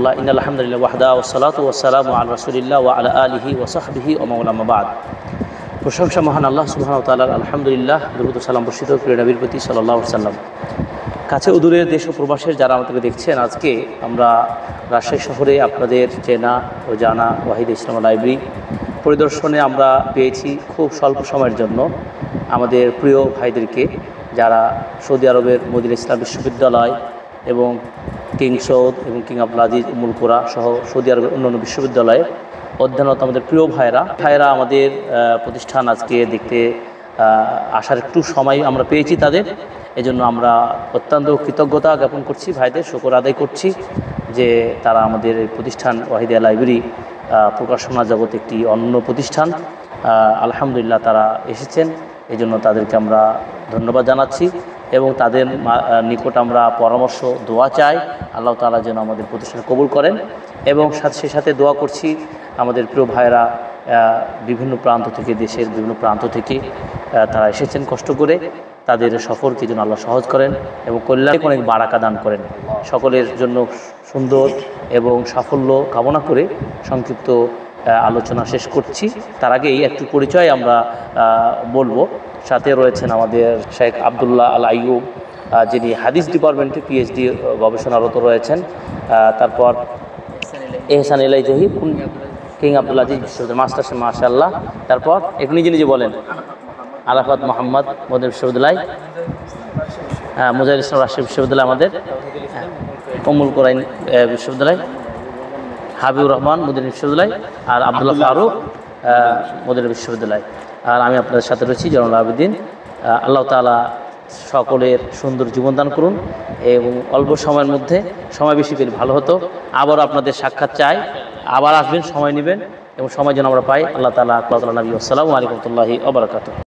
রাহিমাহুল্লাহ। ইন্নাল হামদুলিল্লাহ ওয়াহদা ওয়াসসালাতু ওয়াসসালামু আলা রাসূলিল্লাহ ওয়া আলা আলিহি ওয়া সাহবিহি ওয়া মান আম্মা বা'দ। প্রশংসা মহান আল্লাহ সুবহানাহু ওয়া তাআলার, আলহামদুলিল্লাহ। দরুদ ও সালাম বর্ষিত প্রিয় নবীর প্রতি সাল্লাল্লাহু আলাইহি ওয়াসাল্লাম। কাছে ও দূরের দেশ ও প্রবাসের যারা আমাদেরকে দেখছেন, আজকে আমরা রাজশাহী শহরে আপনাদের চেনা ও জানা ওয়াহিদ ইসলাম লাইব্রেরি পরিদর্শনে আমরা পেয়েছি খুব স্বল্প সময়ের জন্য আমাদের প্রিয় ভাইদেরকে, যারা সৌদি আরবের মদিনা ইসলাম বিশ্ববিদ্যালয় এবং কিং সৌদ এবং কিং আব্দুল আজিজ উম্মুল কুরা সহ সৌদি আরবের অন্যান্য বিশ্ববিদ্যালয়ে অধ্যয়নরত আমাদের প্রিয় ভাইরা আমাদের প্রতিষ্ঠান আজকে দেখতে আসার একটু সময় আমরা পেয়েছি তাদের। এজন্য আমরা অত্যন্ত কৃতজ্ঞতা জ্ঞাপন করছি, ভাইদের শুকর আদায় করছি যে তারা আমাদের এই প্রতিষ্ঠান ওয়াহিদিয়া লাইব্রেরি প্রকাশনা জগৎ একটি অন্য প্রতিষ্ঠান, আলহামদুলিল্লাহ তারা এসেছেন। এই জন্য তাদেরকে আমরা ধন্যবাদ জানাচ্ছি এবং তাদের নিকট আমরা পরামর্শ দোয়া চাই, আল্লাহ তাআলা যেন আমাদের প্রতিষ্ঠান কবুল করেন। এবং সেই সাথে দোয়া করছি আমাদের প্রিয় ভাইয়েরা বিভিন্ন প্রান্ত থেকে, দেশের বিভিন্ন প্রান্ত থেকে তারা এসেছেন কষ্ট করে, তাদের সফরকে যেন আল্লাহ সহজ করেন এবং কল্যাণে অনেক বারাকা দান করেন। সকলের জন্য সুন্দর এবং সাফল্য কামনা করে সংক্ষিপ্ত আলোচনা শেষ করছি। তার আগে এই একটু পরিচয় আমরা বলবো। সাথে রয়েছেন আমাদের শেখ আবদুল্লাহ আল আইয়ুব, যিনি হাদিস ডিপার্টমেন্টে পিএইচডি গবেষণারত রয়েছেন। তারপর এহসান এলাই জহির, কিং আব্দুল আজিজ বিশ্ববিদ্যালয় মাস্টার্স, মাশাআল্লাহ। তারপর একটু নিজে নিজে বলেন। আরাফাত মোহাম্মদ মদিনা বিশ্ববিদ্যালয়, মুজাহিদ ইসলাম রাজশাহী বিশ্ববিদ্যালয় আমাদের, উম্মুল কুরাইন বিশ্ববিদ্যালয়, হাবিবুর রহমান মদিনা বিশ্ববিদ্যালয়, আর আব্দুল্লাহ ফারুক মদিনা বিশ্ববিদ্যালয়। আর আমি আপনাদের সাথে রয়েছি জয়নুল আবেদিন। আল্লাহ তাআলা সকলের সুন্দর জীবন দান করুন এবং অল্প সময়ের মধ্যে, সময় বেশি পেলে ভালো হতো, আবারও আপনাদের সাক্ষাৎ চাই, আবার আসবেন, সময় নেবেন এবং সময় যেন আমরা পাই। আল্লাহ তাআলা নবী। আসসালামু আলাইকুম ওয়া রাহমাতুল্লাহি ওয়া বারাকাতুহু।